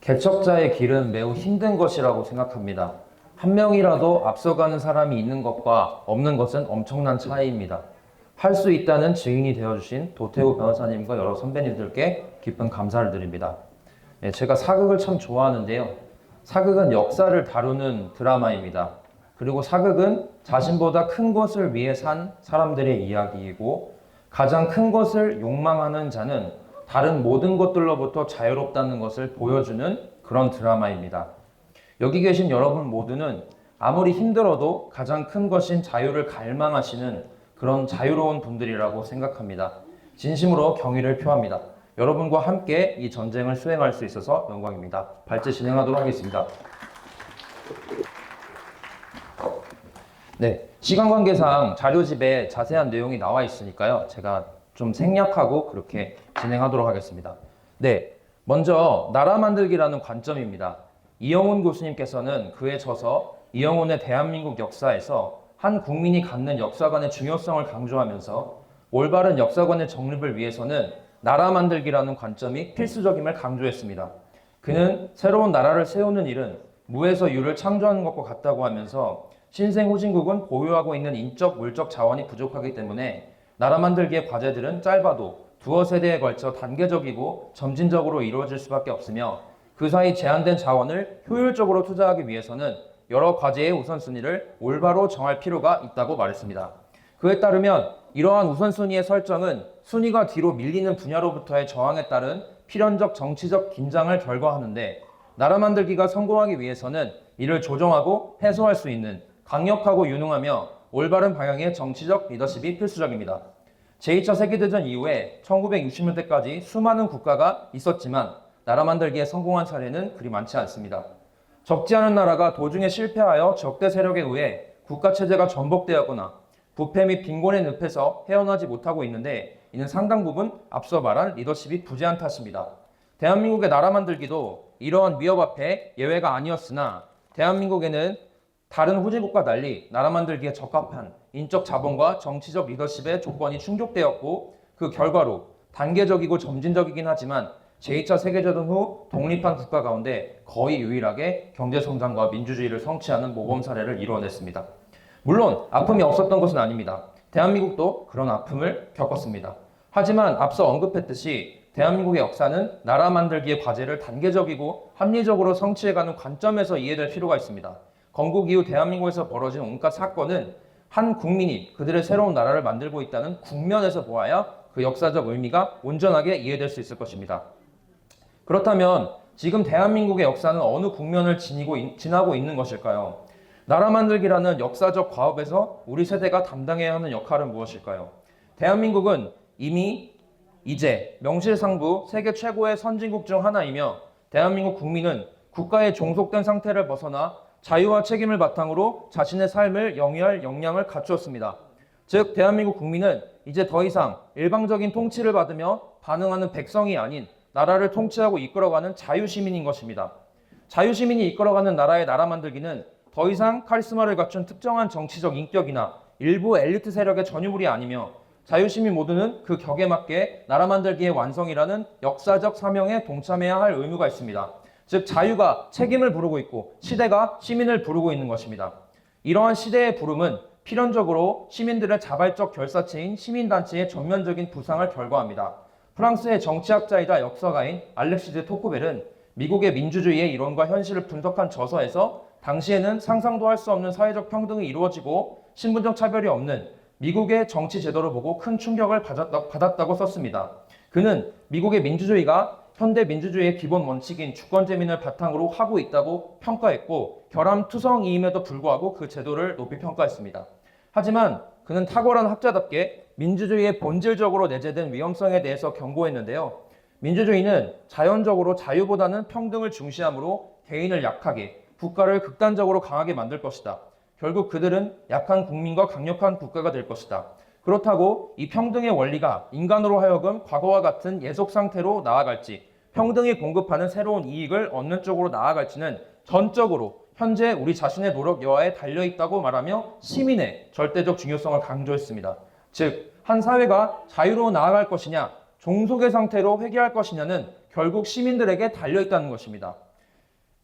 개척자의 길은 매우 힘든 것이라고 생각합니다. 한 명이라도 앞서가는 사람이 있는 것과 없는 것은 엄청난 차이입니다. 할 수 있다는 증인이 되어주신 도태우 변호사님과 여러 선배님들께 깊은 감사를 드립니다. 제가 사극을 참 좋아하는데요. 사극은 역사를 다루는 드라마입니다. 그리고 사극은 자신보다 큰 것을 위해 산 사람들의 이야기이고, 가장 큰 것을 욕망하는 자는 다른 모든 것들로부터 자유롭다는 것을 보여주는 그런 드라마입니다. 여기 계신 여러분 모두는 아무리 힘들어도 가장 큰 것인 자유를 갈망하시는 그런 자유로운 분들이라고 생각합니다. 진심으로 경의를 표합니다. 여러분과 함께 이 전쟁을 수행할 수 있어서 영광입니다. 발제 진행하도록 하겠습니다. 네, 시간 관계상 자료집에 자세한 내용이 나와 있으니까요. 제가 좀 생략하고 그렇게 진행하도록 하겠습니다. 네, 먼저 나라 만들기라는 관점입니다. 이영훈 교수님께서는 그에 져서 이영훈의 대한민국 역사에서 한 국민이 갖는 역사관의 중요성을 강조하면서 올바른 역사관의 정립을 위해서는 나라 만들기라는 관점이 필수적임을 강조했습니다. 그는 새로운 나라를 세우는 일은 무에서 유를 창조하는 것과 같다고 하면서 신생 후진국은 보유하고 있는 인적, 물적 자원이 부족하기 때문에 나라 만들기의 과제들은 짧아도 두어 세대에 걸쳐 단계적이고 점진적으로 이루어질 수밖에 없으며, 그 사이 제한된 자원을 효율적으로 투자하기 위해서는 여러 과제의 우선순위를 올바로 정할 필요가 있다고 말했습니다. 그에 따르면 이러한 우선순위의 설정은 순위가 뒤로 밀리는 분야로부터의 저항에 따른 필연적 정치적 긴장을 결과하는데, 나라 만들기가 성공하기 위해서는 이를 조정하고 해소할 수 있는 강력하고 유능하며 올바른 방향의 정치적 리더십이 필수적입니다. 제2차 세계대전 이후에 1960년대까지 수많은 국가가 있었지만 나라 만들기에 성공한 사례는 그리 많지 않습니다. 적지 않은 나라가 도중에 실패하여 적대 세력에 의해 국가체제가 전복되었거나 부패 및 빈곤의 늪에서 헤어나지 못하고 있는데, 이는 상당 부분 앞서 말한 리더십이 부재한 탓입니다. 대한민국의 나라 만들기도 이러한 위협 앞에 예외가 아니었으나, 대한민국에는 다른 후진국과 달리 나라 만들기에 적합한 인적 자본과 정치적 리더십의 조건이 충족되었고, 그 결과로 단계적이고 점진적이긴 하지만 제2차 세계대전 후 독립한 국가 가운데 거의 유일하게 경제성장과 민주주의를 성취하는 모범 사례를 이루어냈습니다. 물론 아픔이 없었던 것은 아닙니다. 대한민국도 그런 아픔을 겪었습니다. 하지만 앞서 언급했듯이 대한민국의 역사는 나라 만들기의 과제를 단계적이고 합리적으로 성취해가는 관점에서 이해될 필요가 있습니다. 건국 이후 대한민국에서 벌어진 온갖 사건은 한 국민이 그들의 새로운 나라를 만들고 있다는 국면에서 보아야 그 역사적 의미가 온전하게 이해될 수 있을 것입니다. 그렇다면 지금 대한민국의 역사는 어느 국면을 지나고 있는 것일까요? 나라 만들기라는 역사적 과업에서 우리 세대가 담당해야 하는 역할은 무엇일까요? 대한민국은 이제 명실상부 세계 최고의 선진국 중 하나이며, 대한민국 국민은 국가에 종속된 상태를 벗어나 자유와 책임을 바탕으로 자신의 삶을 영위할 역량을 갖추었습니다. 즉, 대한민국 국민은 이제 더 이상 일방적인 통치를 받으며 반응하는 백성이 아닌 나라를 통치하고 이끌어가는 자유시민인 것입니다. 자유시민이 이끌어가는 나라의 나라 만들기는 더 이상 카리스마를 갖춘 특정한 정치적 인격이나 일부 엘리트 세력의 전유물이 아니며, 자유시민 모두는 그 격에 맞게 나라 만들기의 완성이라는 역사적 사명에 동참해야 할 의무가 있습니다. 즉, 자유가 책임을 부르고 있고 시대가 시민을 부르고 있는 것입니다. 이러한 시대의 부름은 필연적으로 시민들의 자발적 결사체인 시민단체의 전면적인 부상을 결과합니다. 프랑스의 정치학자이자 역사가인 알렉시즈 토쿠벨은 미국의 민주주의의 이론과 현실을 분석한 저서에서 당시에는 상상도 할 수 없는 사회적 평등이 이루어지고 신분적 차별이 없는 미국의 정치 제도를 보고 큰 충격을 받았다고 썼습니다. 그는 미국의 민주주의가 현대 민주주의의 기본 원칙인 주권재민을 바탕으로 하고 있다고 평가했고, 결함투성이임에도 불구하고 그 제도를 높이 평가했습니다. 하지만 그는 탁월한 학자답게 민주주의의 본질적으로 내재된 위험성에 대해서 경고했는데요. 민주주의는 자연적으로 자유보다는 평등을 중시하므로 개인을 약하게, 국가를 극단적으로 강하게 만들 것이다. 결국 그들은 약한 국민과 강력한 국가가 될 것이다. 그렇다고 이 평등의 원리가 인간으로 하여금 과거와 같은 예속 상태로 나아갈지, 평등이 공급하는 새로운 이익을 얻는 쪽으로 나아갈지는 전적으로 현재 우리 자신의 노력 여하에 달려있다고 말하며 시민의 절대적 중요성을 강조했습니다. 즉, 한 사회가 자유로 나아갈 것이냐, 종속의 상태로 회귀할 것이냐는 결국 시민들에게 달려있다는 것입니다.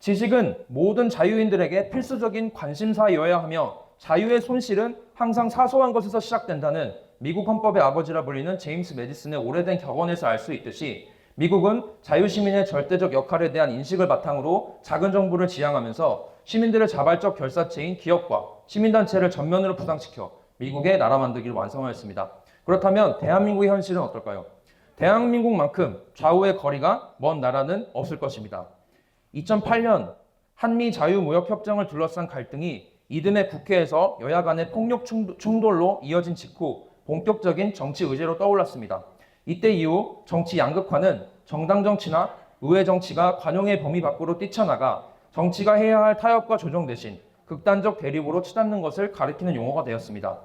지식은 모든 자유인들에게 필수적인 관심사여야 하며 자유의 손실은 항상 사소한 것에서 시작된다는 미국 헌법의 아버지라 불리는 제임스 매디슨의 오래된 격언에서 알 수 있듯이 미국은 자유시민의 절대적 역할에 대한 인식을 바탕으로 작은 정부를 지향하면서 시민들의 자발적 결사체인 기업과 시민단체를 전면으로 부상시켜 미국의 나라 만들기를 완성하였습니다. 그렇다면 대한민국의 현실은 어떨까요? 대한민국만큼 좌우의 거리가 먼 나라는 없을 것입니다. 2008년 한미 자유무역협정을 둘러싼 갈등이 이듬해 국회에서 여야 간의 폭력 충돌로 이어진 직후 본격적인 정치 의제로 떠올랐습니다. 이때 이후 정치 양극화는 정당 정치나 의회 정치가 관용의 범위 밖으로 뛰쳐나가 정치가 해야 할 타협과 조정 대신 극단적 대립으로 치닫는 것을 가리키는 용어가 되었습니다.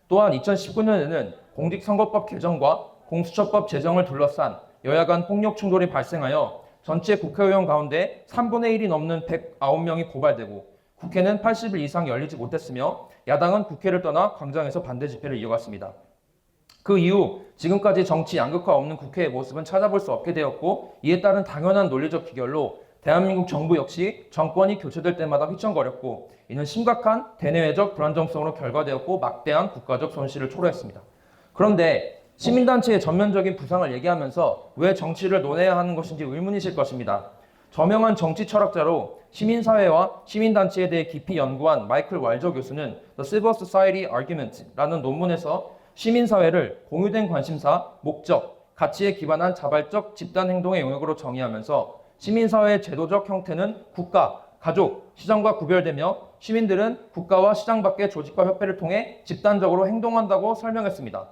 또한 2019년에는 공직선거법 개정과 공수처법 제정을 둘러싼 여야 간 폭력 충돌이 발생하여 전체 국회의원 가운데 3분의 1이 넘는 109명이 고발되고 국회는 80일 이상 열리지 못했으며 야당은 국회를 떠나 광장에서 반대 집회를 이어갔습니다. 그 이후 지금까지 정치 양극화 없는 국회의 모습은 찾아볼 수 없게 되었고 이에 따른 당연한 논리적 귀결로 대한민국 정부 역시 정권이 교체될 때마다 휘청거렸고 이는 심각한 대내외적 불안정성으로 결과되었고 막대한 국가적 손실을 초래했습니다. 그런데 시민단체의 전면적인 부상을 얘기하면서 왜 정치를 논해야 하는 것인지 의문이실 것입니다. 저명한 정치 철학자로 시민사회와 시민단체에 대해 깊이 연구한 마이클 왈저 교수는 The Civil Society Argument라는 논문에서 시민사회를 공유된 관심사, 목적, 가치에 기반한 자발적 집단행동의 영역으로 정의하면서 시민사회의 제도적 형태는 국가, 가족, 시장과 구별되며 시민들은 국가와 시장 밖의 조직과 협회를 통해 집단적으로 행동한다고 설명했습니다.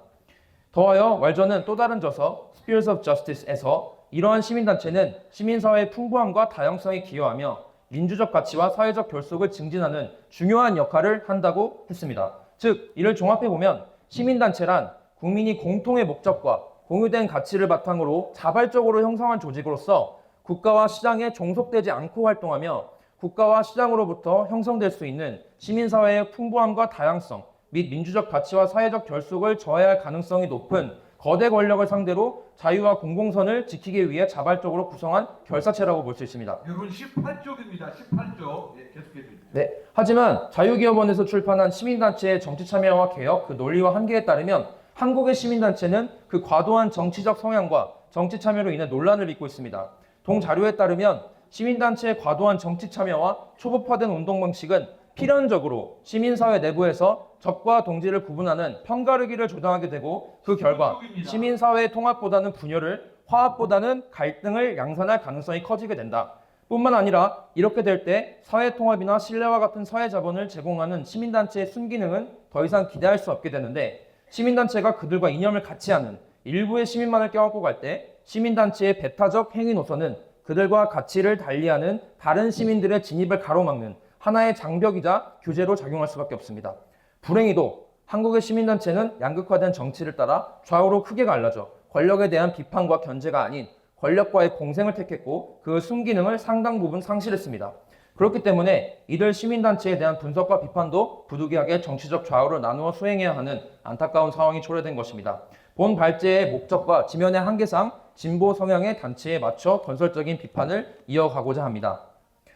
더하여 왈저는 또 다른 저서 Spheres of Justice에서 이러한 시민단체는 시민사회의 풍부함과 다양성에 기여하며 민주적 가치와 사회적 결속을 증진하는 중요한 역할을 한다고 했습니다. 즉, 이를 종합해보면 시민단체란 국민이 공통의 목적과 공유된 가치를 바탕으로 자발적으로 형성한 조직으로서 국가와 시장에 종속되지 않고 활동하며 국가와 시장으로부터 형성될 수 있는 시민사회의 풍부함과 다양성 및 민주적 가치와 사회적 결속을 저해할 가능성이 높은 거대 권력을 상대로 자유와 공공선을 지키기 위해 자발적으로 구성한 결사체라고 볼 수 있습니다. 여러분 18쪽입니다. 18쪽. 예, 계속해 주세요. 네. 하지만 자유기업원에서 출판한 시민단체의 정치참여와 개혁, 그 논리와 한계에 따르면 한국의 시민단체는 그 과도한 정치적 성향과 정치참여로 인해 논란을 빚고 있습니다. 동자료에 따르면 시민단체의 과도한 정치참여와 초법화된 운동 방식은 필연적으로 시민사회 내부에서 적과 동지를 구분하는 편가르기를 조장하게 되고 그 결과 시민사회의 통합보다는 분열을, 화합보다는 갈등을 양산할 가능성이 커지게 된다. 뿐만 아니라 이렇게 될 때 사회 통합이나 신뢰와 같은 사회 자본을 제공하는 시민단체의 순기능은 더 이상 기대할 수 없게 되는데 시민단체가 그들과 이념을 같이 하는 일부의 시민만을 껴안고 갈 때 시민단체의 배타적 행위 노선은 그들과 가치를 달리하는 다른 시민들의 진입을 가로막는 하나의 장벽이자 규제로 작용할 수밖에 없습니다. 불행히도 한국의 시민단체는 양극화된 정치를 따라 좌우로 크게 갈라져 권력에 대한 비판과 견제가 아닌 권력과의 공생을 택했고 그 순기능을 상당 부분 상실했습니다. 그렇기 때문에 이들 시민단체에 대한 분석과 비판도 부득이하게 정치적 좌우를 나누어 수행해야 하는 안타까운 상황이 초래된 것입니다. 본 발제의 목적과 지면의 한계상 진보 성향의 단체에 맞춰 건설적인 비판을 이어가고자 합니다.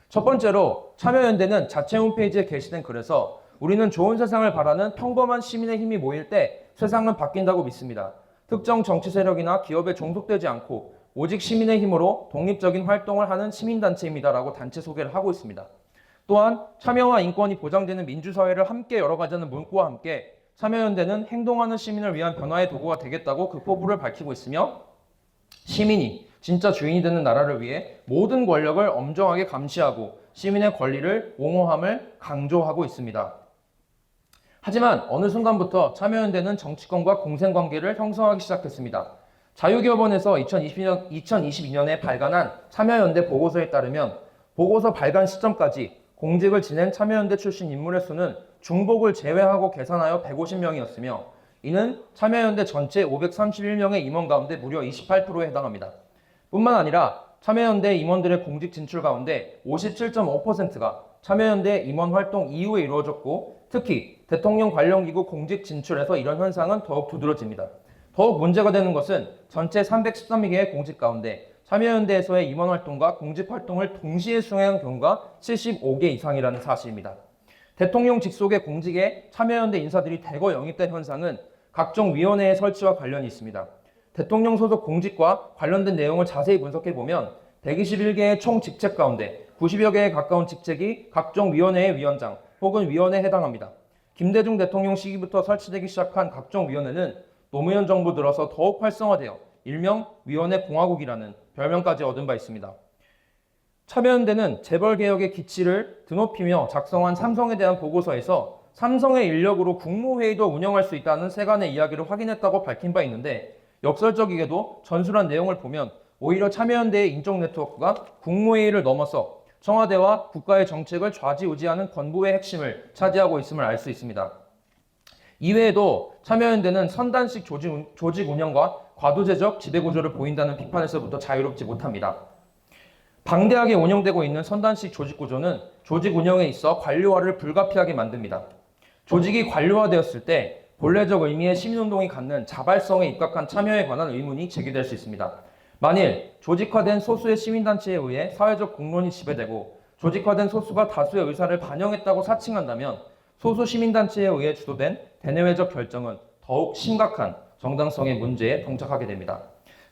첫 번째로 참여연대는 자체 홈페이지에 게시된 글에서 우리는 좋은 세상을 바라는 평범한 시민의 힘이 모일 때 세상은 바뀐다고 믿습니다. 특정 정치 세력이나 기업에 종속되지 않고 오직 시민의 힘으로 독립적인 활동을 하는 시민단체입니다라고 단체 소개를 하고 있습니다. 또한 참여와 인권이 보장되는 민주사회를 함께 열어가자는 문구와 함께 참여연대는 행동하는 시민을 위한 변화의 도구가 되겠다고 그 포부를 밝히고 있으며 시민이 진짜 주인이 되는 나라를 위해 모든 권력을 엄정하게 감시하고 시민의 권리를 옹호함을 강조하고 있습니다. 하지만 어느 순간부터 참여연대는 정치권과 공생관계를 형성하기 시작했습니다. 자유기업원에서 2022년에 발간한 참여연대 보고서에 따르면 보고서 발간 시점까지 공직을 지낸 참여연대 출신 인물의 수는 중복을 제외하고 계산하여 150명이었으며 이는 참여연대 전체 531명의 임원 가운데 무려 28%에 해당합니다. 뿐만 아니라 참여연대 임원들의 공직 진출 가운데 57.5%가 참여연대 임원 활동 이후에 이루어졌고 특히 대통령 관련 기구 공직 진출에서 이런 현상은 더욱 두드러집니다. 더욱 문제가 되는 것은 전체 313개의 공직 가운데 참여연대에서의 임원활동과 공직활동을 동시에 수행한 경우가 75개 이상이라는 사실입니다. 대통령 직속의 공직에 참여연대 인사들이 대거 영입된 현상은 각종 위원회의 설치와 관련이 있습니다. 대통령 소속 공직과 관련된 내용을 자세히 분석해보면 121개의 총 직책 가운데 90여 개에 가까운 직책이 각종 위원회의 위원장 혹은 위원회에 해당합니다. 김대중 대통령 시기부터 설치되기 시작한 각종 위원회는 노무현 정부 들어서 더욱 활성화되어 일명 위원회 공화국이라는 별명까지 얻은 바 있습니다. 참여연대는 재벌개혁의 기치를 드높이며 작성한 삼성에 대한 보고서에서 삼성의 인력으로 국무회의도 운영할 수 있다는 세간의 이야기를 확인했다고 밝힌 바 있는데 역설적이게도 전술한 내용을 보면 오히려 참여연대의 인적 네트워크가 국무회의를 넘어서 청와대와 국가의 정책을 좌지우지하는 건보의 핵심을 차지하고 있음을 알 수 있습니다. 이외에도 참여연대는 선단식 조직 운영과 과도제적 지배구조를 보인다는 비판에서부터 자유롭지 못합니다. 방대하게 운영되고 있는 선단식 조직구조는 조직 운영에 있어 관료화를 불가피하게 만듭니다. 조직이 관료화되었을 때 본래적 의미의 시민운동이 갖는 자발성에 입각한 참여에 관한 의문이 제기될 수 있습니다. 만일 조직화된 소수의 시민단체에 의해 사회적 공론이 지배되고 조직화된 소수가 다수의 의사를 반영했다고 사칭한다면 소수 시민단체에 의해 주도된 대내외적 결정은 더욱 심각한 정당성의 문제에 봉착하게 됩니다.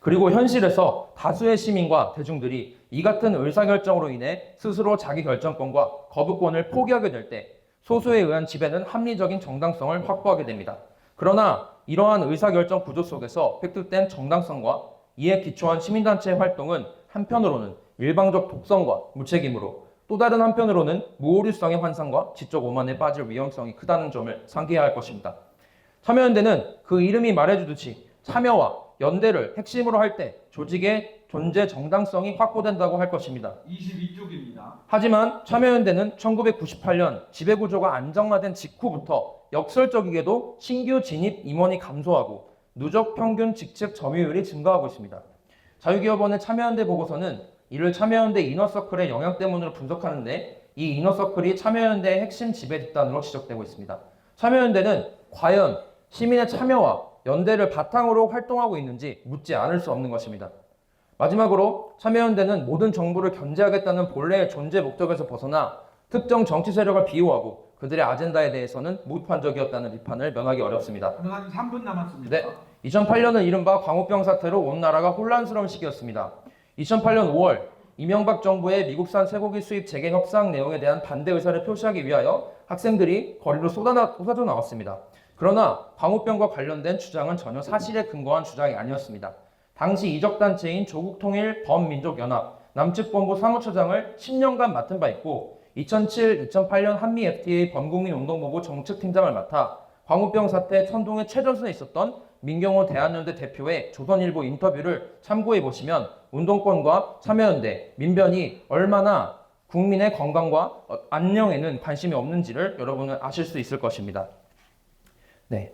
그리고 현실에서 다수의 시민과 대중들이 이 같은 의사결정으로 인해 스스로 자기 결정권과 거부권을 포기하게 될 때 소수에 의한 지배는 합리적인 정당성을 확보하게 됩니다. 그러나 이러한 의사결정 구조 속에서 획득된 정당성과 이에 기초한 시민단체의 활동은 한편으로는 일방적 독성과 무책임으로 또 다른 한편으로는 무오류성의 환상과 지적 오만에 빠질 위험성이 크다는 점을 상기해야 할 것입니다. 참여연대는 그 이름이 말해주듯이 참여와 연대를 핵심으로 할 때 조직의 존재 정당성이 확보된다고 할 것입니다. 22쪽입니다. 하지만 참여연대는 1998년 지배구조가 안정화된 직후부터 역설적이게도 신규 진입 임원이 감소하고 누적 평균 직책 점유율이 증가하고 있습니다. 자유기업원의 참여연대 보고서는 이를 참여연대 이너서클의 영향 때문으로 분석하는데 이 이너서클이 참여연대의 핵심 지배 집단으로 지적되고 있습니다. 참여연대는 과연 시민의 참여와 연대를 바탕으로 활동하고 있는지 묻지 않을 수 없는 것입니다. 마지막으로 참여연대는 모든 정부를 견제하겠다는 본래의 존재 목적에서 벗어나 특정 정치 세력을 비호하고 그들의 아젠다에 대해서는 무판적이었다는 비판을 면하기 어렵습니다. 한 3분 남았습니다. 네, 2008년은 이른바 광우병 사태로 온 나라가 혼란스러운 시기였습니다. 2008년 5월 이명박 정부의 미국산 쇠고기 수입 재개 협상 내용에 대한 반대 의사를 표시하기 위하여 학생들이 거리로 쏟아져 나왔습니다. 그러나 광우병과 관련된 주장은 전혀 사실에 근거한 주장이 아니었습니다. 당시 이적단체인 조국통일범민족연합 남측본부 사무처장을 10년간 맡은 바 있고 2007-2008년 한미 FTA 범국민운동본부 정책팀장을 맡아 광우병 사태 천둥의 최전선에 있었던 민경호 대한연대 대표의 조선일보 인터뷰를 참고해 보시면 운동권과 참여연대, 민변이 얼마나 국민의 건강과 안녕에는 관심이 없는지를 여러분은 아실 수 있을 것입니다. 네.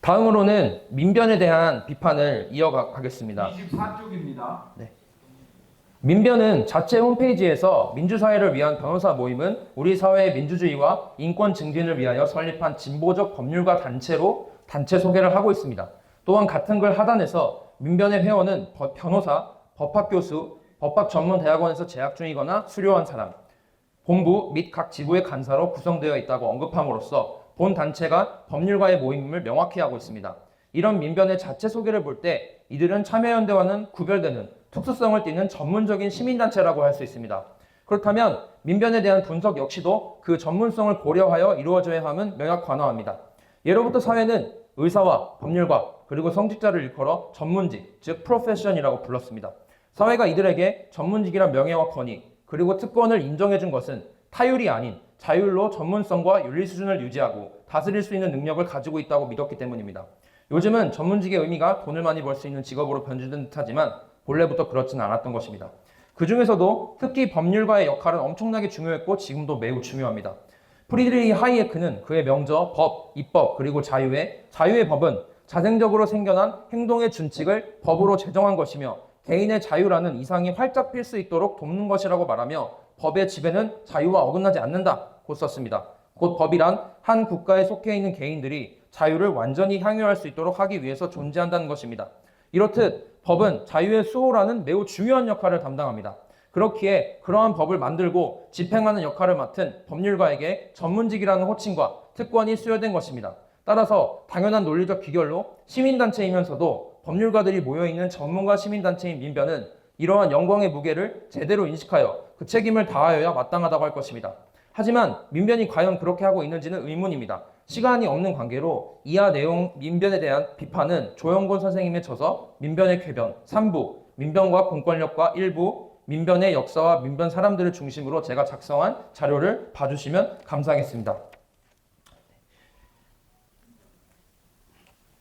다음으로는 민변에 대한 비판을 이어가겠습니다. 24쪽입니다. 네. 민변은 자체 홈페이지에서 민주사회를 위한 변호사 모임은 우리 사회의 민주주의와 인권 증진을 위하여 설립한 진보적 법률가 단체로 단체 소개를 하고 있습니다. 또한 같은 글 하단에서 민변의 회원은 변호사, 법학교수, 법학전문대학원에서 재학 중이거나 수료한 사람, 본부 및 각 지부의 간사로 구성되어 있다고 언급함으로써 본 단체가 법률가의 모임임을 명확히 하고 있습니다. 이런 민변의 자체 소개를 볼 때 이들은 참여연대와는 구별되는 특수성을 띠는 전문적인 시민단체라고 할 수 있습니다. 그렇다면 민변에 대한 분석 역시도 그 전문성을 고려하여 이루어져야 함은 명확관화합니다. 예로부터 사회는 의사와 법률가 그리고 성직자를 일컬어 전문직, 즉 프로페션이라고 불렀습니다. 사회가 이들에게 전문직이란 명예와 권위 그리고 특권을 인정해준 것은 타율이 아닌 자율로 전문성과 윤리 수준을 유지하고 다스릴 수 있는 능력을 가지고 있다고 믿었기 때문입니다. 요즘은 전문직의 의미가 돈을 많이 벌 수 있는 직업으로 변질된 듯하지만 본래부터 그렇지는 않았던 것입니다. 그 중에서도 특히 법률가의 역할은 엄청나게 중요했고 지금도 매우 중요합니다. 프리드리히 하이에크는 그의 명저 법, 입법 그리고 자유의 법은 자생적으로 생겨난 행동의 준칙을 법으로 제정한 것이며 개인의 자유라는 이상이 활짝 필 수 있도록 돕는 것이라고 말하며 법의 지배는 자유와 어긋나지 않는다고 썼습니다. 곧 법이란 한 국가에 속해 있는 개인들이 자유를 완전히 향유할 수 있도록 하기 위해서 존재한다는 것입니다. 이렇듯 법은 자유의 수호라는 매우 중요한 역할을 담당합니다. 그렇기에 그러한 법을 만들고 집행하는 역할을 맡은 법률가에게 전문직이라는 호칭과 특권이 수여된 것입니다. 따라서 당연한 논리적 귀결로 시민단체이면서도 법률가들이 모여있는 전문가 시민단체인 민변은 이러한 영광의 무게를 제대로 인식하여 그 책임을 다하여야 마땅하다고 할 것입니다. 하지만 민변이 과연 그렇게 하고 있는지는 의문입니다. 시간이 없는 관계로 이하 내용 민변에 대한 비판은 조영곤 선생님의 저서 민변의 궤변 3부, 민변과 공권력과 1부, 민변의 역사와 민변 사람들을 중심으로 제가 작성한 자료를 봐주시면 감사하겠습니다.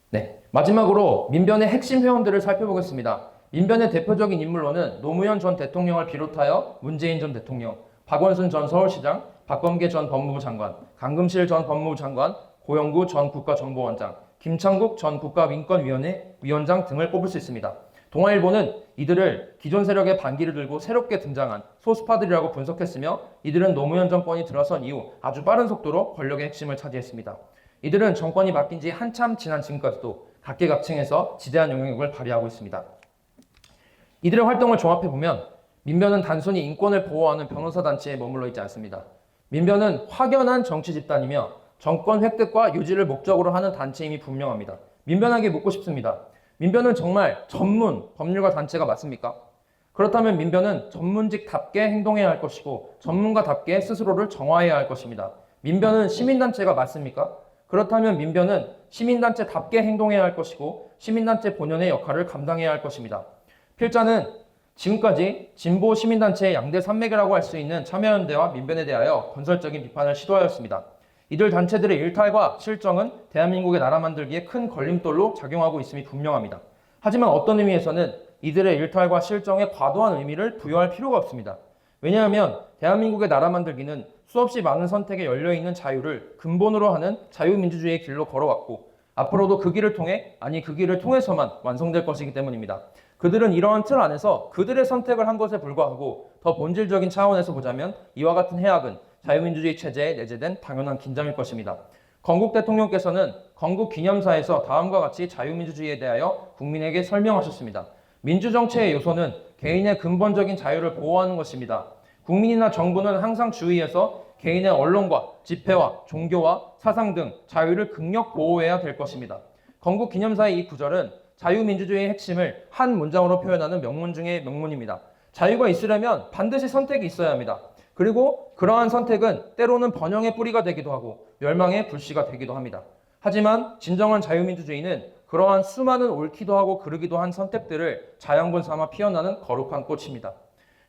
네, 마지막으로 민변의 핵심 회원들을 살펴보겠습니다. 민변의 대표적인 인물로는 노무현 전 대통령을 비롯하여 문재인 전 대통령, 박원순 전 서울시장, 박범계 전 법무부 장관, 강금실 전 법무부 장관, 고영구 전 국가정보원장, 김창국 전 국가민권위원회 위원장 등을 꼽을 수 있습니다. 동아일보는 이들을 기존 세력의 반기를 들고 새롭게 등장한 소수파들이라고 분석했으며 이들은 노무현 정권이 들어선 이후 아주 빠른 속도로 권력의 핵심을 차지했습니다. 이들은 정권이 바뀐 지 한참 지난 지금까지도 각계각층에서 지대한 영향력을 발휘하고 있습니다. 이들의 활동을 종합해보면 민변은 단순히 인권을 보호하는 변호사 단체에 머물러 있지 않습니다. 민변은 확연한 정치 집단이며 정권 획득과 유지를 목적으로 하는 단체임이 분명합니다. 민변에게 묻고 싶습니다. 민변은 정말 전문 법률가 단체가 맞습니까? 그렇다면 민변은 전문직답게 행동해야 할 것이고 전문가답게 스스로를 정화해야 할 것입니다. 민변은 시민단체가 맞습니까? 그렇다면 민변은 시민단체답게 행동해야 할 것이고 시민단체 본연의 역할을 감당해야 할 것입니다. 필자는 지금까지 진보 시민단체의 양대 산맥이라고 할 수 있는 참여연대와 민변에 대하여 건설적인 비판을 시도하였습니다. 이들 단체들의 일탈과 실정은 대한민국의 나라 만들기에 큰 걸림돌로 작용하고 있음이 분명합니다. 하지만 어떤 의미에서는 이들의 일탈과 실정에 과도한 의미를 부여할 필요가 없습니다. 왜냐하면 대한민국의 나라 만들기는 수없이 많은 선택에 열려있는 자유를 근본으로 하는 자유민주주의의 길로 걸어왔고 앞으로도 그 길을 통해, 아니 그 길을 통해서만 완성될 것이기 때문입니다. 그들은 이러한 틀 안에서 그들의 선택을 한 것에 불과하고 더 본질적인 차원에서 보자면 이와 같은 해악은 자유민주주의 체제에 내재된 당연한 긴장일 것입니다. 건국 대통령께서는 건국 기념사에서 다음과 같이 자유민주주의에 대하여 국민에게 설명하셨습니다. 민주정체의 요소는 개인의 근본적인 자유를 보호하는 것입니다. 국민이나 정부는 항상 주의해서 개인의 언론과 집회와 종교와 사상 등 자유를 극력 보호해야 될 것입니다. 건국 기념사의 이 구절은 자유민주주의의 핵심을 한 문장으로 표현하는 명문 중의 명문입니다. 자유가 있으려면 반드시 선택이 있어야 합니다. 그리고 그러한 선택은 때로는 번영의 뿌리가 되기도 하고 멸망의 불씨가 되기도 합니다. 하지만 진정한 자유민주주의는 그러한 수많은 옳기도 하고 그르기도 한 선택들을 자양분 삼아 피어나는 거룩한 꽃입니다.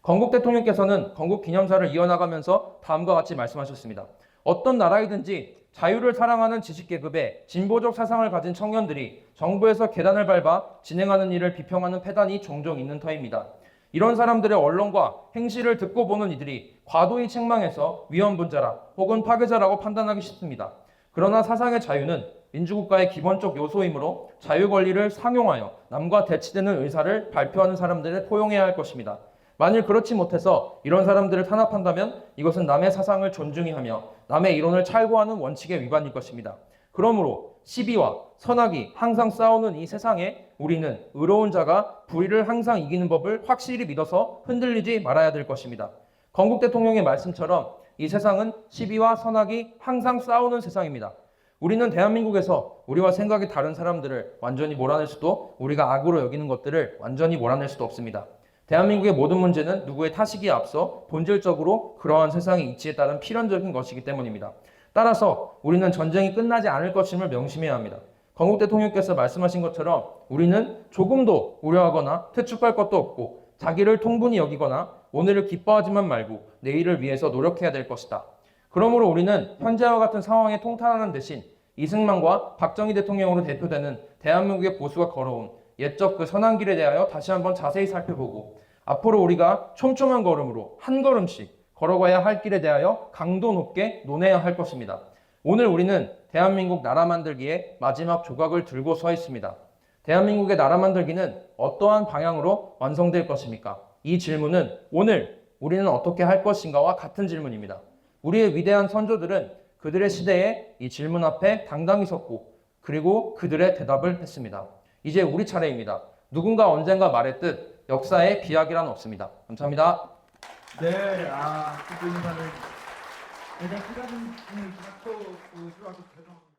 건국 대통령께서는 건국 기념사를 이어나가면서 다음과 같이 말씀하셨습니다. 어떤 나라이든지 자유를 사랑하는 지식계급의 진보적 사상을 가진 청년들이 정부에서 계단을 밟아 진행하는 일을 비평하는 패단이 종종 있는 터입니다. 이런 사람들의 언론과 행실을 듣고 보는 이들이 과도히 책망해서 위헌분자라 혹은 파괴자라고 판단하기 쉽습니다. 그러나 사상의 자유는 민주국가의 기본적 요소이므로 자유 권리를 상용하여 남과 대치되는 의사를 발표하는 사람들을 포용해야 할 것입니다. 만일 그렇지 못해서 이런 사람들을 탄압한다면 이것은 남의 사상을 존중히 하며 남의 이론을 찰고하는 원칙의 위반일 것입니다. 그러므로 시비와 선악이 항상 싸우는 이 세상에 우리는 의로운 자가 불의를 항상 이기는 법을 확실히 믿어서 흔들리지 말아야 될 것입니다. 건국 대통령의 말씀처럼 이 세상은 시비와 선악이 항상 싸우는 세상입니다. 우리는 대한민국에서 우리와 생각이 다른 사람들을 완전히 몰아낼 수도 우리가 악으로 여기는 것들을 완전히 몰아낼 수도 없습니다. 대한민국의 모든 문제는 누구의 탓이기에 앞서 본질적으로 그러한 세상의 이치에 따른 필연적인 것이기 때문입니다. 따라서 우리는 전쟁이 끝나지 않을 것임을 명심해야 합니다. 건국 대통령께서 말씀하신 것처럼 우리는 조금도 우려하거나 퇴축할 것도 없고 자기를 통분히 여기거나 오늘을 기뻐하지만 말고 내일을 위해서 노력해야 될 것이다. 그러므로 우리는 현재와 같은 상황에 통탄하는 대신 이승만과 박정희 대통령으로 대표되는 대한민국의 보수가 걸어온 옛적 그 선한 길에 대하여 다시 한번 자세히 살펴보고 앞으로 우리가 촘촘한 걸음으로 한 걸음씩 걸어가야 할 길에 대하여 강도 높게 논해야 할 것입니다. 오늘 우리는 대한민국 나라 만들기의 마지막 조각을 들고 서 있습니다. 대한민국의 나라 만들기는 어떠한 방향으로 완성될 것입니까? 이 질문은 오늘 우리는 어떻게 할 것인가와 같은 질문입니다. 우리의 위대한 선조들은 그들의 시대에 이 질문 앞에 당당히 섰고 그리고 그들의 대답을 했습니다. 이제 우리 차례입니다. 누군가 언젠가 말했듯 역사에 비약이란 없습니다. 감사합니다. 네, 듣고 있는 사람은 일단 시간은 또 들어와서 죄송합니다.